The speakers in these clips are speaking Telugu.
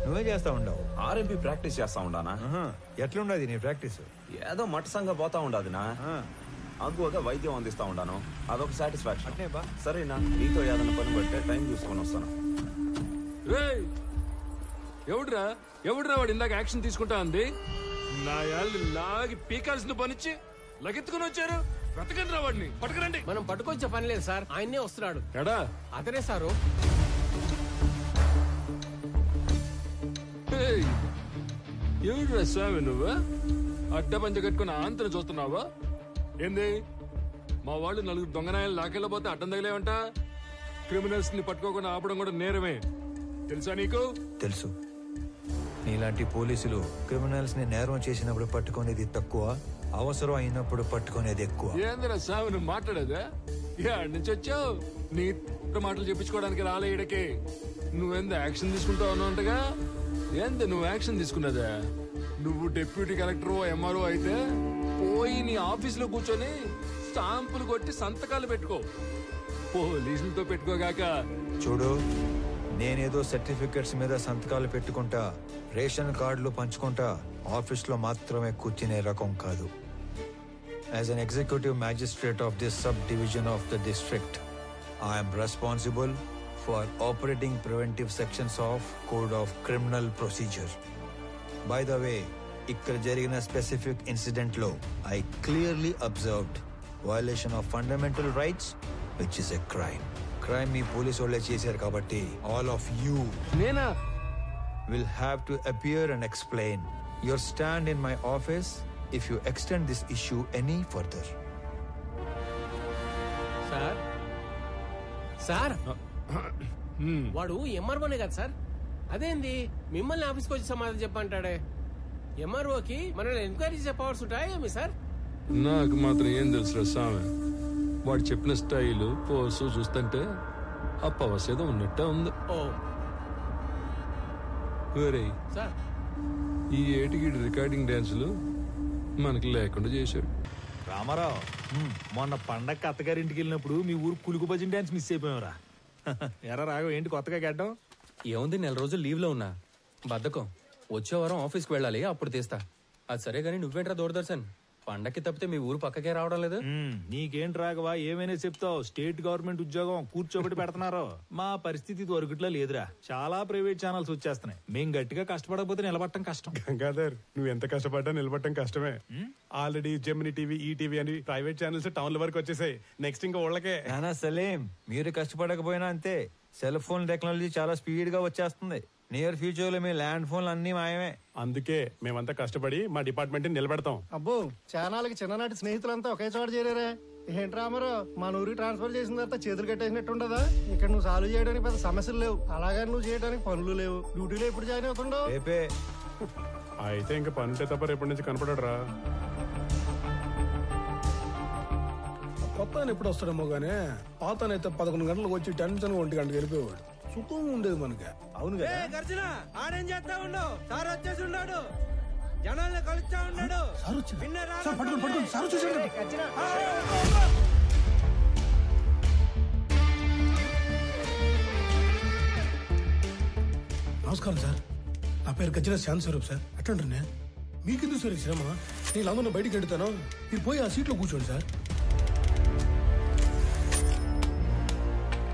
నువ్వే చేస్తా ఉండవు. ఆర్ఎంపీ ప్రాక్టీస్ చేస్తా ఉండానా? ఎట్లుండదు నీ ప్రాక్టీస్? ఏదో మట్టసంగా పోతా ఉండదునా, అగ్గువగా వైద్యం అందిస్తా ఉండాను, అదొక సాటిస్ఫాక్షన్. సరేనా, నీతో ఏదైనా పని పడితే టైం చూసుకొని వస్తాను. ఎవడురా వాడు ఇందాక యాక్షన్ తీసుకుంటా అంది? నా యాళ్ళు లాగి పీకాల్సిన పనిచ్చి లగెత్తుకుని వచ్చారు. వెతకండి రా వాడిని, పట్టుకురండి. మనం పట్టుకొచ్చే పని లేదు సార్, ఆయన్నే వస్తున్నాడు. ఎడా అతనే సారు. ఎవడురా స్వామి నువ్వు? అడ్డ పంచ కట్టుకుని ఆంతను చూస్తున్నావా ఏంది? మా వాళ్ళు నలుగురు దొంగనాయాలు లాకెళ్ళబోతే అడ్డం తగిలేవంట. క్రిమినల్స్ ని పట్టుకోకుండా ఆపడం కూడా నేరమే, తెలుసా నీకు? తెలుసు. నీలాంటి పోలీసులు క్రిమినల్స్ ని నేరం చేసినప్పుడు పట్టుకునేది తక్కువ, అవసరం అయినప్పుడు పట్టుకునేది ఎక్కువ. ఏందిరా స్వామి నువ్వు మాట్లాడేదా? ఏడు నుంచి వచ్చావు? నీ మాటలు చెప్పించుకోవడానికి రాలే ఈడకి. నువ్వెంత యాక్షన్ తీసుకుంటావు అన్నట్టుగా. ఏంది నువ్వు యాక్షన్ తీసుకున్నదా? నువ్వు డిప్యూటీ కలెక్టర్ ఎంఆర్ఓ అయితే పోయి నీ ఆఫీసులో కూర్చొని స్టాంపులు కొట్టి సంతకాలు పెట్టుకో, పోలీసులతో పెట్టుకోగాక. చూడు, నేనేదో సర్టిఫికెట్స్ మీద సంతకాలు పెట్టుకుంటా, రేషన్ కార్డులు పంచుకుంటా ఆఫీస్ లో మాత్రమే కూర్చునే రకం కాదు. As an executive magistrate of this sub division of the district, I'm responsible for operating preventive sections of Code of Criminal Procedure. By the way, ikkada jarigina specific incident lo I clearly observed violation of fundamental rights, which is a crime. Crime me police olle chesaru kabatti all of you nena will have to appear and explain your stand in my office if you extend this issue any further. Sir వాడు ఎంఆర్ఓనే కదా సార్? అదేంది మిమ్మల్ని ఆఫీస్కి వచ్చి సమాధానం చెప్పంటాడే? ఎంఆర్ఓకి మనల్ని ఎంక్వైరీ చేసే పవర్స్ ఉంటాయేమి సార్? నాకు మాత్రం ఏం తెలుసు స్వామి. వాడు చెప్పిన స్టైలు పోసు చూస్తుంటే ఆ పవర్స్ ఏదో ఉన్నట్టే ఉంది. సార్ ఈ ఏటికి రికార్డింగ్ డాన్సులు మనకి లేకుండా చేశాడు. రామారావు, మొన్న పండగ అత్తగారింటికి వెళ్ళినప్పుడు మీ ఊరు కులుకు భజన డాన్స్ మిస్ అయిపోయావురా. ఎరా రాఘవ, ఏంటి కొత్తగా గడ్డం? ఏముంది, 4 రోజులు లీవ్ లో ఉన్నా. బద్ధకం. వచ్చే వారం ఆఫీస్కి వెళ్ళాలి, అప్పుడు తీస్తా. అది సరే గానీ నువ్వేంట్రా దూరదర్శన్, పండక్కి తప్పితే మీ ఊరు పక్కకే రావడం లేదు? నీకేంటి రాఘవా, ఏమైనా చెప్తావు? స్టేట్ గవర్నమెంట్ ఉద్యోగం కూర్చోబెట్టి పెడుతున్నారు. మా పరిస్థితి దొరకట్లా లేదురా. చాలా ప్రైవేట్ ఛానల్స్ వచ్చేస్తున్నాయి. మేం గట్టిగా కష్టపడకపోతే నిలబడటం కష్టం. గంగాధర్, నువ్వు ఎంత కష్టపడ్డా నిలబడటం కష్టమే. ఆల్రెడీ జెమిని టీవీ, ఈటీవీ అని ప్రైవేట్ ఛానల్స్ టౌన్ల వరకు వచ్చేసాయి. నెక్స్ట్ ఇంకా ఊళ్ళకే. నానా సలీం, మీరు కష్టపడకపోయినా అంతే. సెల్ ఫోన్ టెక్నాలజీ చాలా స్పీడ్ గా వచ్చేస్తుంది. నియర్ ఫ్యూచర్ లో మీ ల్యాండ్ ఫోన్లు అన్ని మాయమే. అందుకే మేమంతా కష్టపడి మా డిపార్ట్మెంట్ నిలబెడతాం. అబ్బో, చానాలకి చిన్ననాటి స్నేహితులంతా ఒకే చోట చేరారా? ఏంటి రామారో, మన ఊరికి ట్రాన్స్ఫర్ చేసిన తర్వాత చేతులు కట్టేసినట్టు ఉండదా? ఇక్కడ నువ్వు సాల్వ్ చేయడానికి పెద్ద సమస్యలు లేవు, అలాగని నువ్వు చేయడానికి పనులు లేవు. డ్యూటీలో ఎప్పుడు జాయిన్ అవుతుండవు? రేపే. అయితే ఇంకా పని ఉంటే తప్ప రేపటి నుంచి కనపడరా? కొత్త ఎప్పుడు వస్తాడేమో గానీ పాతనైతే 11 గంటలకు వచ్చి టెన్షన్ 1 గంటకు వెళ్ళిపోయాడు. సుఖం ఉండేది మనకి. అవును గర్జన, ఆడేం చేస్తా ఉండవు? సార్ వచ్చేసి ఉన్నాడు, జనాల్ని కలుస్తా ఉన్నాడు. నమస్కారం సార్, నా పేరు గజ్జన శాంతి స్వరూప్ సార్. ఎట్లంటే మీకెందుకు సార్ శ్రమ? నేను అందరిని బయటికి వెళ్తాను, మీరు పోయి ఆ సీట్లో కూర్చోండి సార్.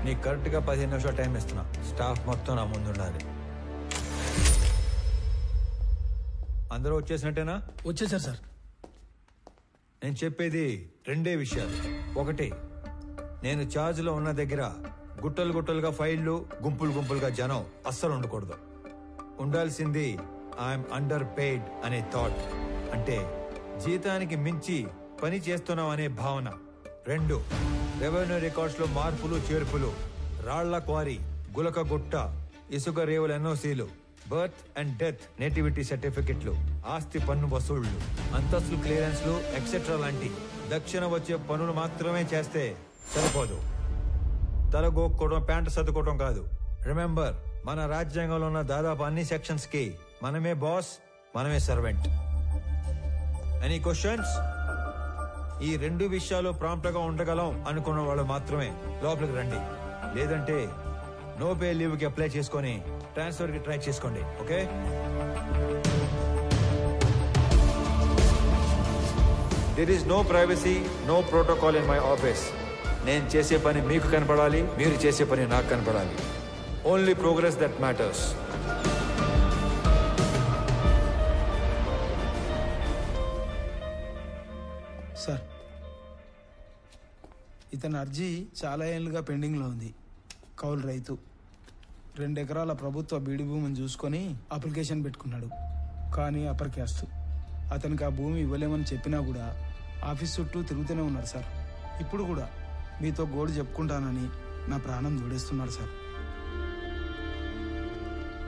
నీకు కరెక్ట్ గా 15 నిమిషాలు టైం ఇస్తున్నా. స్టాఫ్ మొత్తం నా ముందు ఉండాలి. అందరూ వచ్చేసినట్టేనా? వచ్చేసారు సార్. నేను చెప్పేది 2 విషయాలు. ఒకటి, నేను ఛార్జ్ లో ఉన్న దగ్గర గుట్టలు గుట్టలుగా ఫైళ్లు, గుంపులు గుంపులుగా జనం అస్సలు ఉండకూడదు. ఉండాల్సింది ఐఎమ్ అండర్ పెయిడ్ అనే థాట్, అంటే జీతానికి మించి పని చేస్తున్నాం అనే భావన. 2, రెవెన్యూ రికార్డ్స్ లో మార్పులు చేర్పులు, రాళ్ల క్వారీ, గులక గుట్ట, ఇసుక రేవుల ఎన్ఓసీలు, బర్త్ అండ్ డెత్ నేటివిటీ సర్టిఫికెట్లు, ఆస్తి పన్ను వసూళ్లు, అంతస్తు క్లియరెన్స్లు ఎక్సెట్రా లాంటి దక్షిణ వచ్చే పనులు మాత్రమే చేస్తే సరిపోదు. తలగోక్కోవడం, ప్యాంటు సర్దుకోవడం కాదు. రిమెంబర్, మన రాజ్యాంగంలో ఉన్న దాదాపు అన్ని సెక్షన్స్ కి మనమే బాస్, మనమే సర్వెంట్. Any questions? ఈ 2 విషయాలు ప్రాంప్ట్ గా ఉండగలం అనుకున్న వాళ్ళు మాత్రమే లోపలికి రండి. లేదంటే నో పే లీవ్ కి అప్లై చేసుకొని ట్రాన్స్ఫర్ కి ట్రై చేసుకోండి. Okay, there is no privacy, no protocol in my office. నేను చేసే పని మీకు కనపడాలి, మీరు చేసే పని నాకు కనపడాలి. Only progress that matters. Sir, ఇతని అర్జీ చాలా ఏళ్ళుగా పెండింగ్లో ఉంది. కౌలు రైతు 2 ఎకరాల ప్రభుత్వ బీడి భూమిని చూసుకొని అప్లికేషన్ పెట్టుకున్నాడు. కానీ అప్పర్ క్యాస్ట్. అతనికి ఆ భూమి ఇవ్వలేమని చెప్పినా కూడా ఆఫీస్ చుట్టూ తిరుగుతూనే ఉన్నారు సార్. ఇప్పుడు కూడా మీతో గోడు చెప్పుకుంటానని నా ప్రాణం దూడేస్తున్నాడు సార్.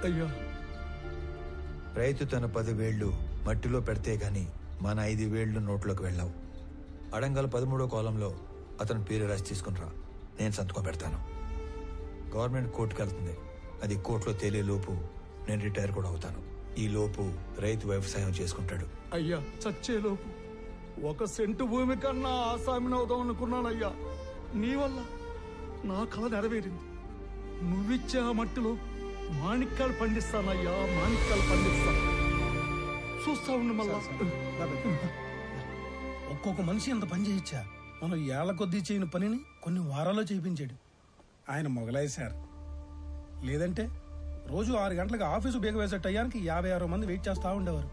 అయ్యో, రైతు తన 10 వేళ్లు మట్టిలో పెడితే గాని మన 5 వేళ్లు నోట్లోకి వెళ్ళావు. అడంగల్ 13వ కాలంలో అతను పేరు రాసి తీసుకునిరా, నేను సంతకం పెడతాను. గవర్నమెంట్ కోర్టుకు వెళ్తుంది. అది కోర్టులో తేలే లోపు నేను రిటైర్ కూడా అవుతాను. ఈ లోపు రైతు వ్యవసాయం చేసుకుంటాడు. అయ్యా, చచ్చేలోపు 1 సెంటు భూమి కన్నా ఆసామిని అవుదాం అనుకున్నానయ్యా. నీ వల్ల నా కళ నెరవేరింది. నువ్విచ్చే ఆ మట్టిలో మాణిక్యాలు పండిస్తానయ్యా, మాణిక్యాలు పండిస్తాను. చూస్తా ఉండు మళ్ళా. ఒక్కొక్క మనిషి ఎంత పని చేయొచ్చా? మనం ఏళ్ల కొద్దీ చేయని పనిని కొన్ని వారాల్లో చేయించాడు. ఆయన మొగలాయి సార్. లేదంటే రోజు 6 గంటలకు ఆఫీసు బేగ వేసే టయానికి 56 మంది వెయిట్ చేస్తా ఉండేవారు.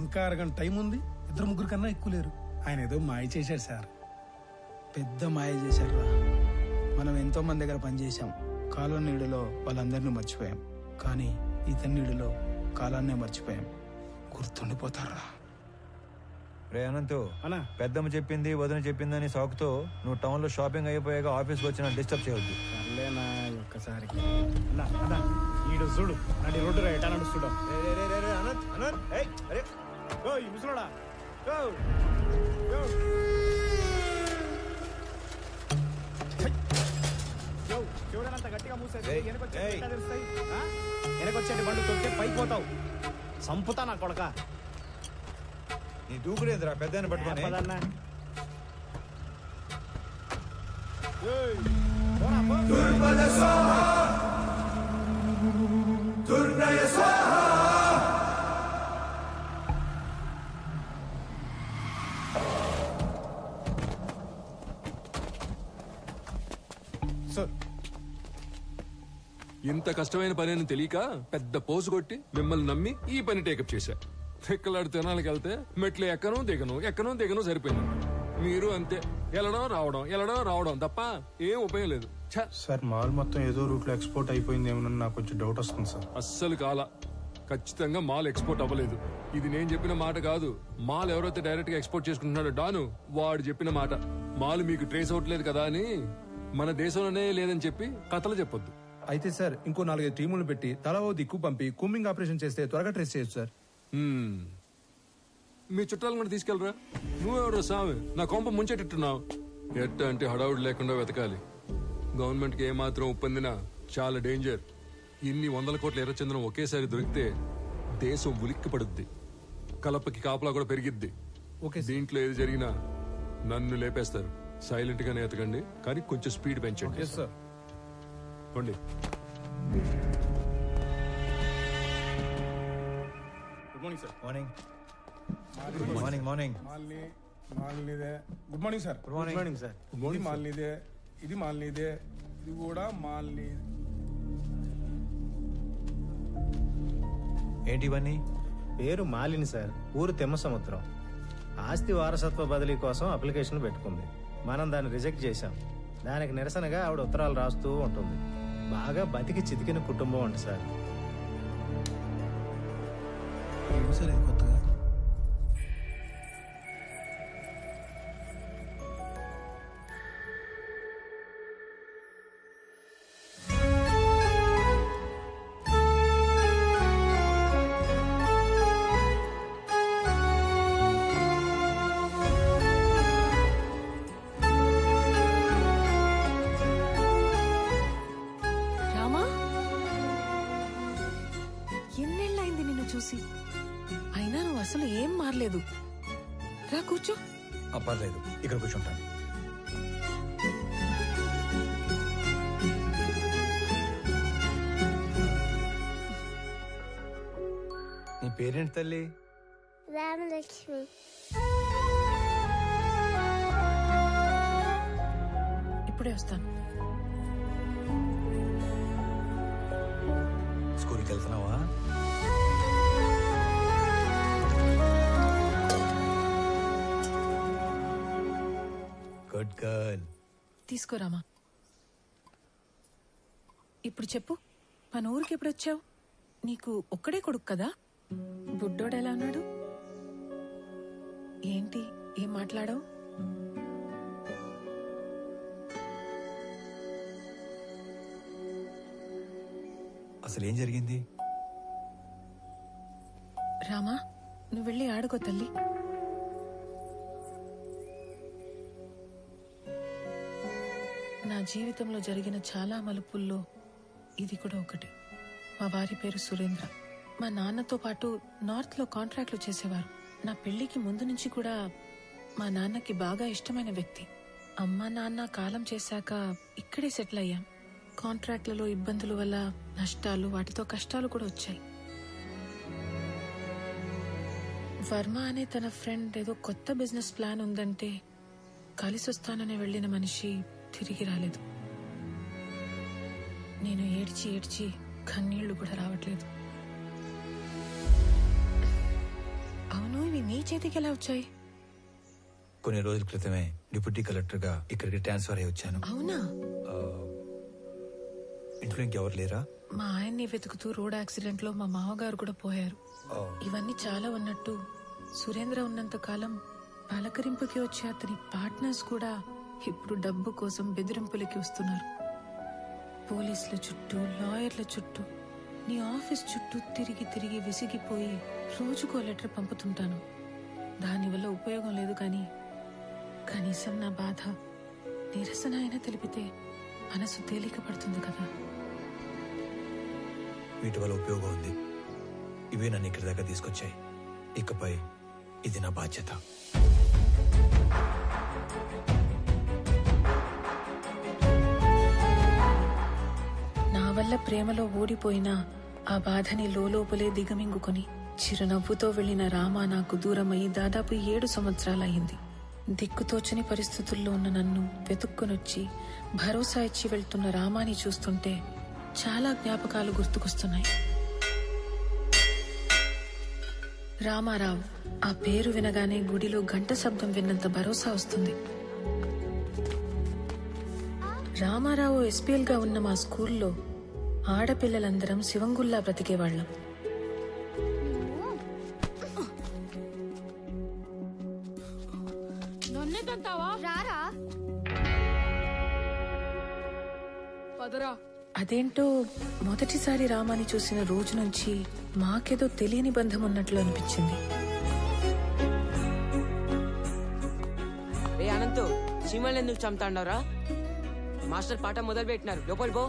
ఇంకా అరగంట టైం ఉంది, 2-3 కన్నా ఎక్కువ లేరు. ఆయన ఏదో మాయ చేశాడు సార్. పెద్ద మాయ చేశారా. మనం ఎంతో మంది దగ్గర పనిచేశాం. కాలం నీడలో వాళ్ళందరినీ మర్చిపోయాం. కానీ ఇతని నీడలో కాలాన్నే మర్చిపోయాం. గుర్తుండిపోతారా? రే అనంతు, పెద్దమ్మ చెప్పింది వదిన చెప్పిందని సాకుతో నువ్వు టౌన్ లో షాపింగ్ అయిపోయాక ఆఫీస్కి వచ్చిన డిస్టర్బ్ చేయవద్దు. ఒక్కసారి చూడు నడి రోడ్డు ఎటా నడుస్తుడా. చూడనంత గట్టిగా మూసేది వెనకొచ్చేటి బండు తొక్కే పైకి పోతావు. సంపుతా నా కొడక. నీ దూకుడేంద్రా పెద్ద పట్టుకొని. ఇంత కష్టమైన పని అని తెలియక పెద్ద పోసు కొట్టి మిమ్మల్ని నమ్మి ఈ పని టేకప్ చేశా. ఎక్కలాడు తినాలకి వెళ్తే మెట్లు ఎక్కను దిగను సరిపోయింది. మీరు అంతే, వెళ్ళడం రావడం తప్ప ఏం ఉపయోగం లేదు. సార్, మాల్ మొత్తం ఏదో రూట్ లో ఎక్స్పోర్ట్ అయిపోయిందేమో నాకు కొంచెం డౌట్ వస్తుంది సార్. అస్సలు కాల, ఖచ్చితంగా మాల్ ఎక్స్పోర్ట్ అవ్వలేదు. ఇది నేను చెప్పిన మాట కాదు. మాల్ ఎవరైతే డైరెక్ట్ గా ఎక్స్పోర్ట్ చేసుకుంటున్నాడో డాను, వాడు చెప్పిన మాట. మాల్ మీకు ట్రేస్ అవట్లేదు కదా అని మన దేశంలోనే లేదని చెప్పి కథలు చెప్పొద్దు. అయితే సార్, ఇంకో 4-5 టీములు పెట్టి తలా ఓ దిక్కు పంపి కూంబింగ్ ఆపరేషన్ చేస్తే త్వరగా ట్రేస్ చేయొచ్చు సార్. మీ చుట్టాలు కూడా తీసుకెళ్ళరా. నువ్వెవరో సామి నా కొంప ముంచేటట్టున్నావు. ఎట్ట అంటే హడావుడి లేకుండా వెతకాలి. గవర్నమెంట్ కి ఏమాత్రం ఒప్పందినా చాలా డేంజర్. ఇన్ని 100 కోట్ల ఎర్రచందనం ఒకేసారి దొరికితే దేశం ఉలిక్కి పడుద్ది. కలపకి కాపలా కూడా పెరిగిద్ది. దీంట్లో ఏది జరిగినా నన్ను లేపేస్తారు. సైలెంట్ గానే ఎతకండి, కానీ కొంచెం స్పీడ్ పెంచండి. పోండి. Good morning sir. Morning morning morning. మాల్నీదే. Good morning sir. Good morning sir. ఇది మాల్నీదే, ఇది మాల్నీదే, ఇది కూడా మాల్నీ. ఏంటి ఇవన్నీ? పేరు మాలిని సార్, ఊరు తెమ్మసముద్రం. ఆస్తి వారసత్వ బదిలీ కోసం అప్లికేషన్ పెట్టుకుంది. మనం దాన్ని రిజెక్ట్ చేశాం. దానికి నిరసనగా ఆవిడ ఉత్తరాలు రాస్తూ ఉంటుంది. బాగా బతికి చితికిన కుటుంబం అంట సార్. సరే, కొత్తగా అయినా నువ్వు అసలు ఏం మారలేదు. రా కూర్చో. పర్లేదు, ఇక్కడ కూర్చుంటాను. నీ పేరేంటి తల్లి? రామలక్ష్మి. ఇప్పుడే వస్తాను. స్కూల్కి వెళ్తున్నావా? Good girl. తీసుకోరామా. ఇప్పుడు చెప్పు, మన ఊరికి ఎప్పుడు వచ్చావు? నీకు ఒక్కడే కొడుకు కదా? బుడ్డోడు ఎలా ఉన్నాడు? ఏంటి ఏం మాట్లాడావు? అసలు ఏం జరిగింది? రామా, నువ్వు వెళ్ళి ఆడుకో తల్లి. నా జీవితంలో జరిగిన చాలా మలుపుల్లో ఇది కూడా ఒకటి. మా వారి పేరు సురేంద్ర. మా నాన్నతో పాటు నార్త్ లో కాంట్రాక్ట్లు చేసేవారు. నా పెళ్లికి ముందు నుంచి కూడా మా నాన్నకి బాగా ఇష్టమైన వ్యక్తి. అమ్మ నాన్న కాలం చేశాక ఇక్కడే సెటిల్ అయ్యాం. కాంట్రాక్ట్లలో ఇబ్బందుల వల్ల నష్టాలు, వాటితో కష్టాలు కూడా వచ్చాయి. వర్మ అనే తన ఫ్రెండ్ ఏదో కొత్త బిజినెస్ ప్లాన్ ఉందంటే కలిసొస్తానని వెళ్లిన మనిషి తిరిగి రాలేదు. నేను ఏడ్చి ఏడ్చి కన్నీళ్లు కూడా రావట్లేదు. అవును, ఇవి నీ చేతికి ఎలా వచ్చాయి? కొన్ని రోజుల క్రితమే డిప్యూటీ కలెక్టర్ గా ఇక్కడికి ట్రాన్స్ఫర్ అయ్యి వచ్చాను. అవునా? ఇంట్లో ఇంకెవరు లేరా? మా ఆయన్ని వెతుకుతూ రోడ్ యాక్సిడెంట్ లో మా మామగారు కూడా పోయారు. ఇవన్నీ చాలా ఉన్నట్టు సురేంద్ర ఉన్నంత కాలం పలకరింపుకి వచ్చే అతని పార్ట్నర్స్ కూడా ఇప్పుడు డబ్బు కోసం బెదిరింపులకి వస్తున్నారు. పోలీసుల చుట్టూ, లాయర్ల చుట్టూ, నీ ఆఫీస్ చుట్టూ తిరిగి తిరిగి విసిగిపోయి రోజుకో లెటర్ పంపుతుంటాను. దానివల్ల ఉపయోగం లేదు, కానీ కనీసం నా బాధ, నిరసన అయినా తెలిపితే మనసు తేలిక పడుతుంది కదా. వీటి వల్ల ఉపయోగం ఉంది. ఇవే నన్ను ఇక్కడి దాకా తీసుకొచ్చాయి. ఇకపై ఇది నా బాధ్యత. నా వల్ల ప్రేమలో ఓడిపోయినా ఆ బాధని లోపలే దిగమింగుకొని చిరునవ్వుతో వెళ్లిన రామ నాకు దూరమై దాదాపు 7 సంవత్సరాలయ్యింది. దిక్కుతోచని పరిస్థితుల్లో ఉన్న నన్ను వెతుక్కునొచ్చి భరోసా ఇచ్చి వెళ్తున్న రామాని చూస్తుంటే చాలా జ్ఞాపకాలు గుర్తుకొస్తున్నాయి. రామారావు, ఆ పేరు వినగానే గుడిలో గంట శబ్దం విన్నంత భరోసా వస్తుంది. రామారావు ఎస్పీఎల్ గా ఉన్న మా స్కూల్లో ఆడపిల్లలందరం శివంగుల్లా బ్రతికేవాళ్లం. అదేంటో మొదటిసారి రామాని చూసిన రోజు నుంచి మాకేదో తెలియని బంధం ఉన్నట్లు అనిపించింది. అనంతు, చీమల్ని ఎందుకు చంపుతాండవరా? మాస్టర్ పాఠం మొదలు పెట్టినారు, లోపలి పో.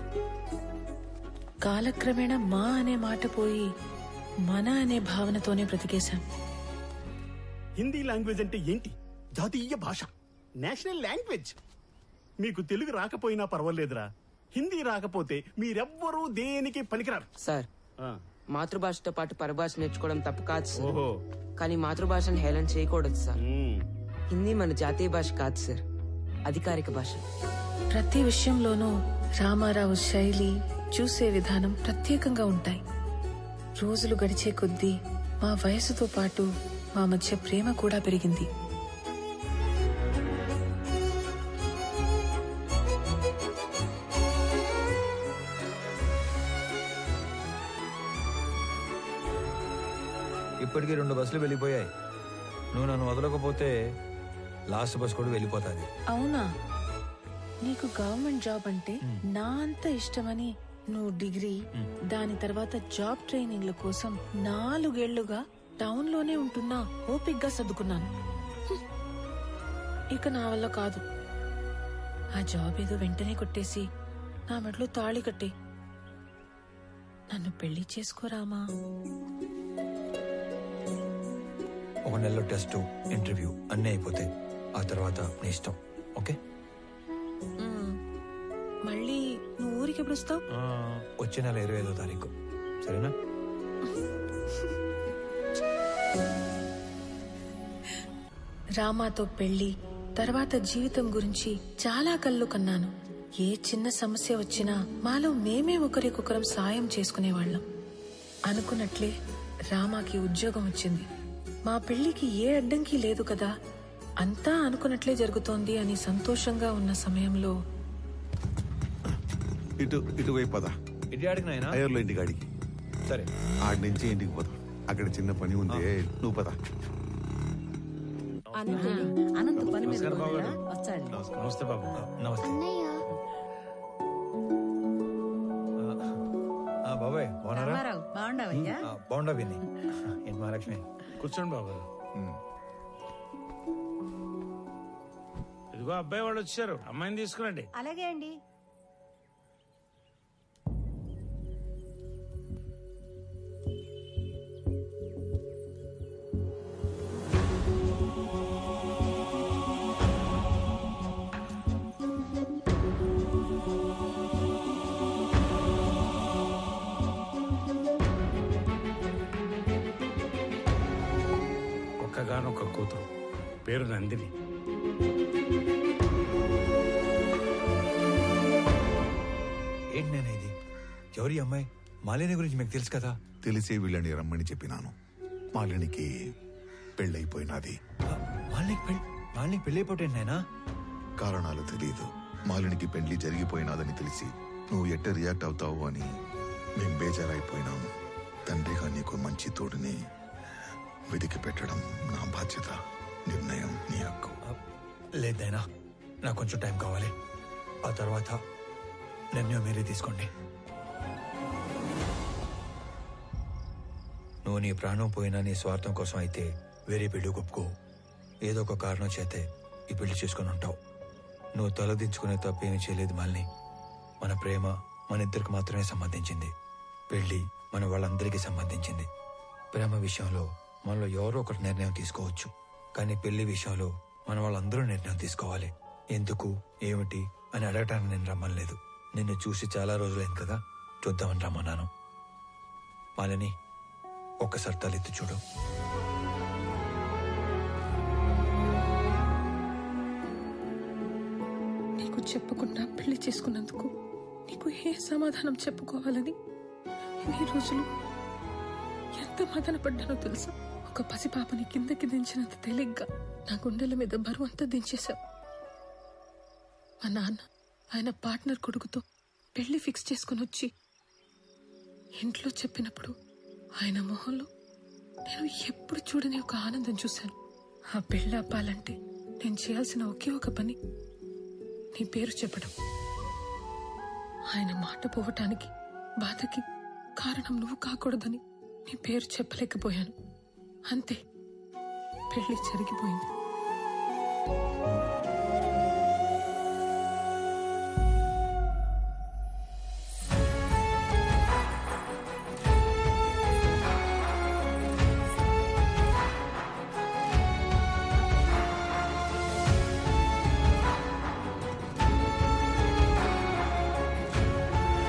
కాలక్రమేణా మా అనే మాట పోయి మన అనే భావనతోనే బ్రతికేశాం. హిందీ లాంగ్వేజ్ అంటే ఏంటి? జాతీయ భాష, నేషనల్ లాంగ్వేజ్. మీకు తెలుగు రాకపోయినా పర్వాలేదురా, హిందీ రాకపోతే మీరెవ్వరూ దేనికి పనికిరారు. సార్, మాతృభాషతో పాటు పరభాష నేర్చుకోవడం తప్పు కాదు సార్. కానీ మాతృభాషను హేళన చేయకూడదు సార్. హిందీ మన జాతీయ భాష కాదు సార్, అధికారిక భాష. ప్రతి విషయంలోనూ రామారావు శైలి, చూసే విధానం ప్రత్యేకంగా ఉంటాయి. రోజులు గడిచే కొద్దీ మా వయసుతో పాటు మా మధ్య ప్రేమ కూడా పెరిగింది. ఇప్పటికీ 2 బస్సులు వెళ్ళిపోయాయి. నువ్వు నన్ను వదలకపోతే లాస్ట్ బస్ కూడా వెళ్ళిపోతాది. అవునా? నీకు గవర్నమెంట్ జాబ్ అంటే నా అంత ఇష్టమని నువ్వు డిగ్రీ, దాని తర్వాత జాబ్ ట్రైనింగ్ల కోసం 4 ఏళ్లుగా టౌన్ లోనే ఉంటున్నా ఓపిగ్గా సర్దుకున్నాను. ఇక నా వల్ల కాదు. ఆ జాబ్ ఏదో వెంటనే కొట్టేసి నా మెడలో తాళి కట్టి నన్ను పెళ్లి చేసుకోరామా. 1 నెలలో టెస్ట్, ఇంటర్వ్యూ అన్నీ అయిపోతాయి. ఆ తర్వాత నీ ఇష్టం. ఓకే? మళ్ళీ నువ్వు ఊరికి ఎప్పుడు వస్తావు? వచ్చే నెల 25వ తారీఖు. సరేనా? రామాతో పెళ్లి తర్వాత జీవితం గురించి చాలా కళ్ళు కన్నాను. ఏ చిన్న సమస్య వచ్చినా మాలో మేమే ఒకరికొకరం సాయం చేసుకునేవాళ్లం. అనుకున్నట్లే రామాకి ఉద్యోగం వచ్చింది. మా పెళ్లికి ఏ అడ్డంకి లేదు కదా, అంతా అనుకున్నట్లే జరుగుతోంది అని సంతోషంగా ఉన్న సమయంలో ఇటువైపు పద. అయ్యర్లో ఇంటికి ఆడికి. సరే, ఆడి నుంచి ఇంటికి పోదాం. అక్కడ చిన్న పని ఉంది, నువ్వు పద. నమస్తే బాబు. నమస్తే బాబాయ్. బాగున్నారా? బాగుండా విని. ఏంటి మహాలక్ష్మి? కూర్చోండి బాబు. ఇదిగో అబ్బాయి వాళ్ళు వచ్చారు, అమ్మాయిని తీసుకురండి. అలాగే అండి. ఒక్కగానొక్క కూతురు, పేరు నందిని. ఏంటి నేను ఇది? ఎవరి అమ్మాయి? మాలిని గురించి మీకు తెలుసు కదా. తెలిసే వీళ్ళని రమ్మని చెప్పినాను. మాలినికి పెళ్ళైపోయినది. మాలినికి పెళ్ళైపోయింది నాయనా? కారణాలు తెలియదు. మాలినికి పెళ్లి జరిగిపోయినాదని తెలిసి నువ్వు ఎట్ట రియాక్ట్ అవుతావు అని మేం బేజారైపోయినాము. తండ్రిగా నీకు మంచి తోడుని వెతికి పెట్టడం నా బాధ్యత. నిర్ణయం నీ హక్కు. లేదైనా నాకు కొంచెం టైం కావాలి. ఆ తర్వాత నిర్ణయం మీరే తీసుకోండి. నువ్వు నీ ప్రాణం పోయినా నీ స్వార్థం కోసం అయితే వేరే పెళ్లి ఒప్పుకో. ఏదో ఒక కారణం చేతే ఈ పెళ్లి చేసుకుని ఉంటావు. నువ్వు తలదించుకునే తప్పేమీ చేయలేదు మాలిని. మన ప్రేమ మన ఇద్దరికి మాత్రమే సంబంధించింది. పెళ్లి మన వాళ్ళందరికీ సంబంధించింది. ప్రేమ విషయంలో మనలో ఎవరో ఒకరు నిర్ణయం తీసుకోవచ్చు, కానీ పెళ్లి విషయంలో మన వాళ్ళందరూ నిర్ణయం తీసుకోవాలి. ఎందుకు ఏమిటి అని అడగటానికి నేను రమ్మలేదు. నిన్ను చూసి చాలా రోజులైంది కదా, చూద్దామని రమ్మన్నాను. మాలిని, ఒక్కసారి తలెత్తి చూడు. నీకు చెప్పకుండా పెళ్లి చేసుకున్నందుకు నీకు ఏ సమాధానం చెప్పుకోవాలని ఈ రోజులు ఎంత మదన పడ్డానో తెలుసా. ఒక పసిపాపని కిందకి దించినంత తేలిగ్గా నా గుండెల మీద బరువు అంతా దించేశావు. మా నాన్న ఆయన పార్ట్నర్ కొడుకుతో పెళ్లి ఫిక్స్ చేసుకుని వచ్చి ఇంట్లో చెప్పినప్పుడు ఆయన మొహంలో నేను ఎప్పుడు చూడని ఒక ఆనందం చూశాను. ఆ పెళ్లి అప్పాలంటే నేను చేయాల్సిన ఒకే ఒక పని నీ పేరు చెప్పడం. ఆయన మాట పోవటానికి బాధకి కారణం నువ్వు కాకూడదని నీ పేరు చెప్పలేకపోయాను. అంతే, పెళ్లి జరిగిపోయింది.